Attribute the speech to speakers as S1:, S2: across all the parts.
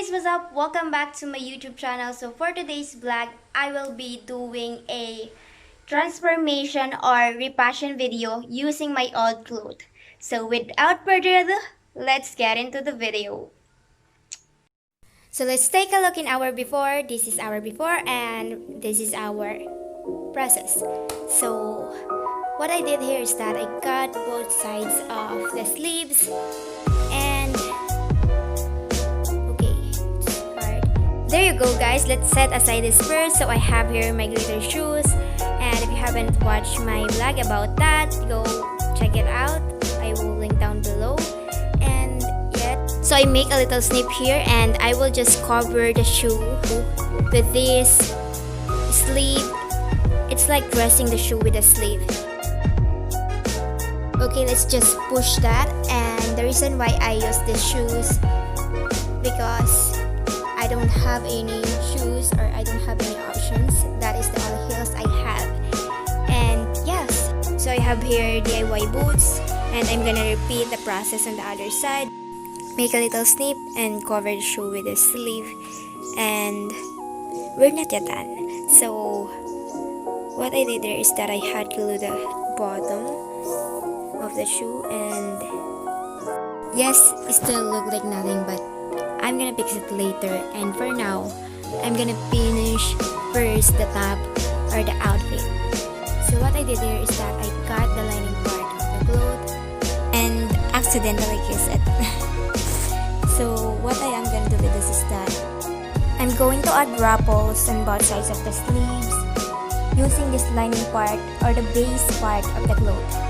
S1: guys, what's up? Welcome back to my YouTube channel. So for today's vlog, I will be doing a transformation or refashion video using my old clothes. So without further ado, let's get into the video. So let's take a look in our before. This is our before and this is our process. So what I did here is that I cut both sides of the sleeves and there you go guys, let's set aside this first. So I have here my glitter shoes, and if you haven't watched my vlog about that, go check it out. I will link down below. And yeah, so I make a little snip here and I will just cover the shoe with this sleeve. It's like dressing the shoe with a sleeve. Okay, let's just push that. And the reason why I use these shoes because I don't have any shoes or I don't have any options. That is the only heels I have. And yes, so I have here DIY boots and I'm gonna repeat the process on the other side. Make a little snip and cover the shoe with a sleeve. And we're not yet done. So what I did there is that I had glued the bottom of the shoe, and yes, it still looked like nothing, but I'm gonna fix it later. And for now, I'm gonna finish first the top or the outfit. So what I did here is that I cut the lining part of the cloth and accidentally kissed it. So what I am gonna do with this is that I'm going to add ruffles on both sides of the sleeves using this lining part or the base part of the cloth.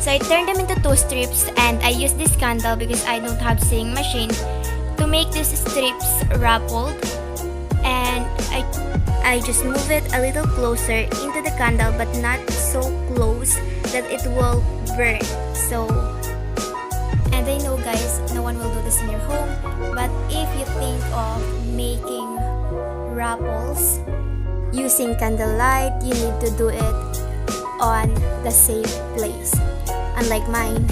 S1: So I turned them into 2 strips and I used this candle because I don't have sewing machine to make these strips ruffled, and I just move it a little closer into the candle but not so close that it will burn. So, and I know guys, no one will do this in your home, but if you think of making ruffles using candlelight, you need to do it on the safe place, unlike mine.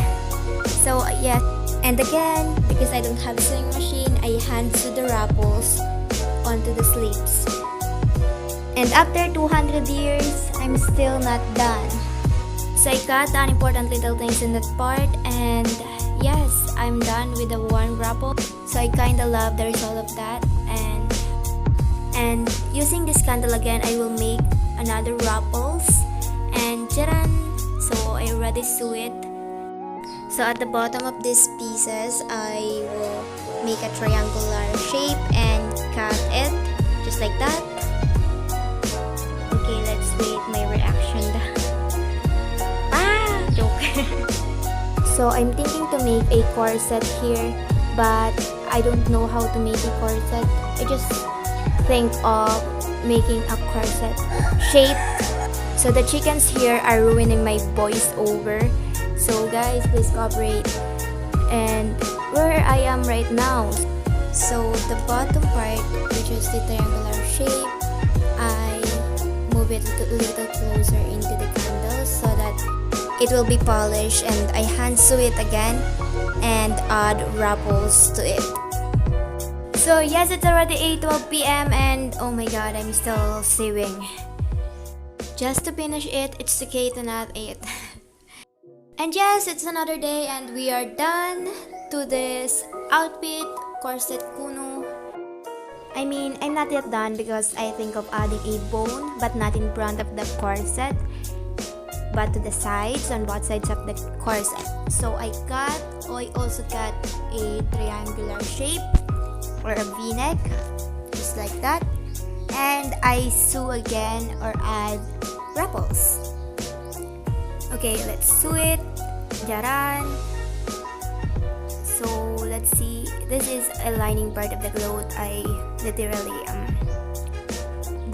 S1: So yeah, and again, because I don't have sewing machine, I hand sew the ruffles onto the sleeves. And after 200 years, I'm still not done. So I cut the unimportant little things in that part, and yes, I'm done with the one ruffle. So I kinda love the result of that, and using this candle again, I will make another ruffles. And jaran! So I already sew it. So at the bottom of these pieces, I will make a triangular shape and cut it just like that. Okay, let's wait my reaction. Joke. So I'm thinking to make a corset here, but I don't know how to make a corset. I just think of making a corset shape. So the chickens here are ruining my voiceover. So guys, please cooperate. And where I am right now. So the bottom part, which is the triangular shape, I move it a little closer into the candle so that it will be polished, and I hand sew it again and add ruffles to it. So yes, it's already 8:12 p.m. and oh my god, I'm still sewing. Just to finish it, it's okay to not eat. And yes, it's another day and we are done to this outfit, corset kuno. I mean, I'm not yet done because I think of adding a bone, but not in front of the corset, but to the sides, on both sides of the corset. So I also cut a triangular shape or a v-neck, just like that. And I sew again or add ruffles. Okay, let's sew it. Jaran. So let's see. This is a lining part of the cloth. I literally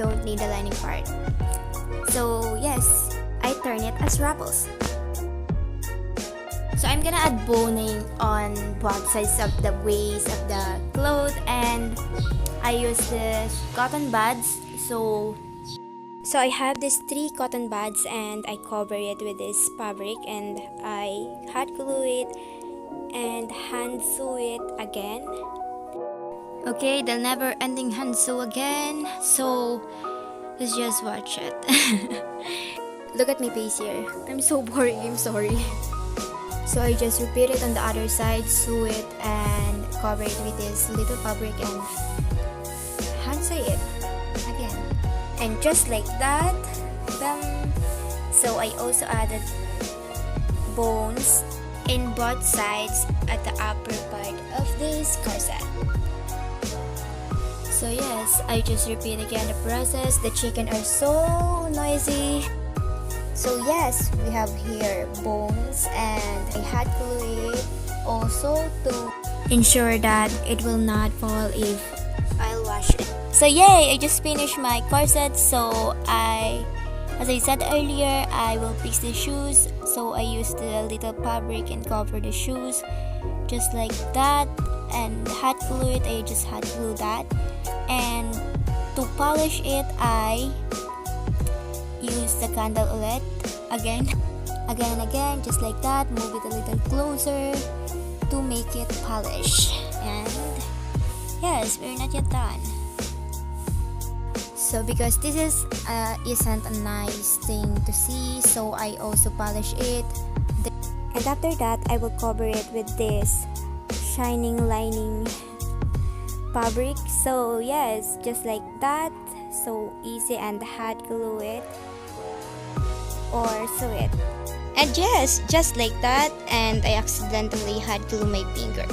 S1: don't need the lining part. So yes, I turn it as ruffles. So I'm gonna add boning on both sides of the waist of the cloth, and I use this cotton buds. So I have these 3 cotton buds and I cover it with this fabric, and I hot glue it and hand sew it again. Okay, the never-ending Hanso again. So let's just watch it. Look at my face here. I'm so boring. I'm sorry. So I just repeat it on the other side, sew it, and cover it with this little fabric and Hanso it again. And just like that, bam. So I also added bones in both sides at the upper part of this corset. So yes, I just repeat again the process. The chicken are so noisy. So yes, we have here bones, and I had glue it also to ensure that it will not fall if I'll wash it. So yay, I just finished my corset. So as I said earlier, I will fix the shoes. So I used the little fabric and cover the shoes just like that, and hot glue it. I just hot glue that, and to polish it, I use the candle ulit again and again, just like that. Move it a little closer to make it polish. And yes, we're not yet done. So because this isn't a nice thing to see, so I also polish it. And after that, I will cover it with this shining lining fabric. So yes, just like that. So easy, and hot glue it or sew it. And yes, just like that. And I accidentally hot glue my finger.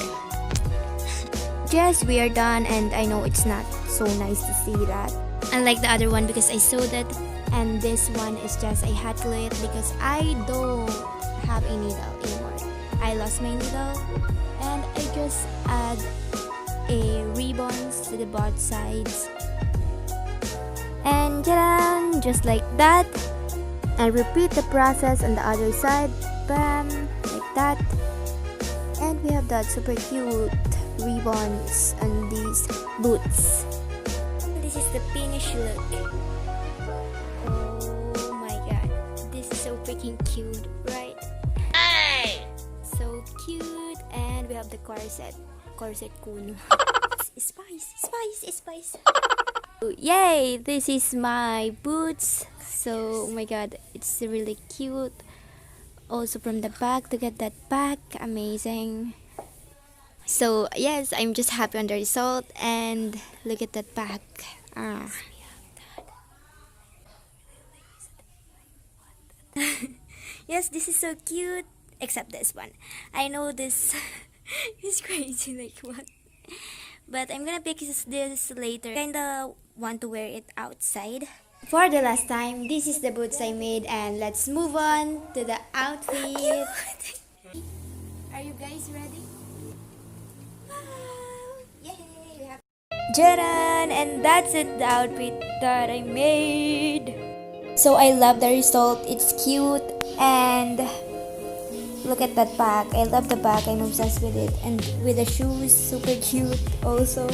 S1: Yes, we are done, and I know it's not so nice to see that. Unlike the other one, because I sewed it, and this one is just I hot glue it because I don't have a needle anymore. I lost my needle, and I just add a ribbons to the both sides. And just like that. And repeat the process on the other side. Bam, like that. And we have that super cute ribbons on these boots. This is the finished look. Oh my god, this is so freaking cute, right? Hey! So cute. And we have the corset kuno. Spice. Yay, this is my boots. So oh my god, it's really cute. Also from the back, to get that back, amazing. So yes, I'm just happy on the result, and look at that back. Yes, this is so cute, except this one. I know this is crazy, like what? But I'm gonna pick this later. Kinda want to wear it outside. For the last time, this is the boots I made, and let's move on to the outfit. Are you guys ready? Yay! Jaran! And that's it, the outfit that I made. So I love the result. It's cute, and look at that bag. I love the bag. I'm obsessed with it. And with the shoes, super cute also.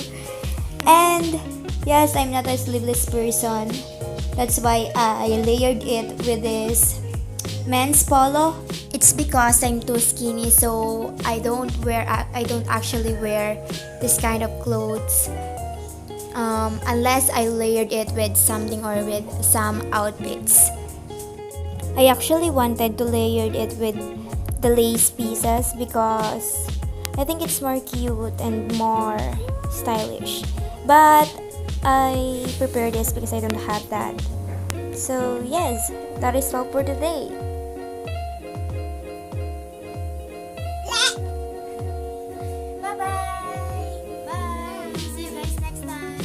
S1: And yes, I'm not a sleeveless person. That's why I layered it with this men's polo. It's because I'm too skinny, so I don't actually wear this kind of clothes unless I layered it with something or with some outfits. I actually wanted to layer it with the lace pieces because I think it's more cute and more stylish. But I prepared this because I don't have that. So yes, that is all for today. Bye-bye. Bye. See you guys next time.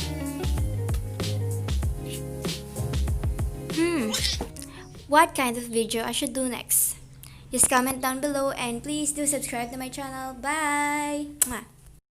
S1: What kind of video I should do next? Just comment down below, and please do subscribe to my channel. Bye! Mwah.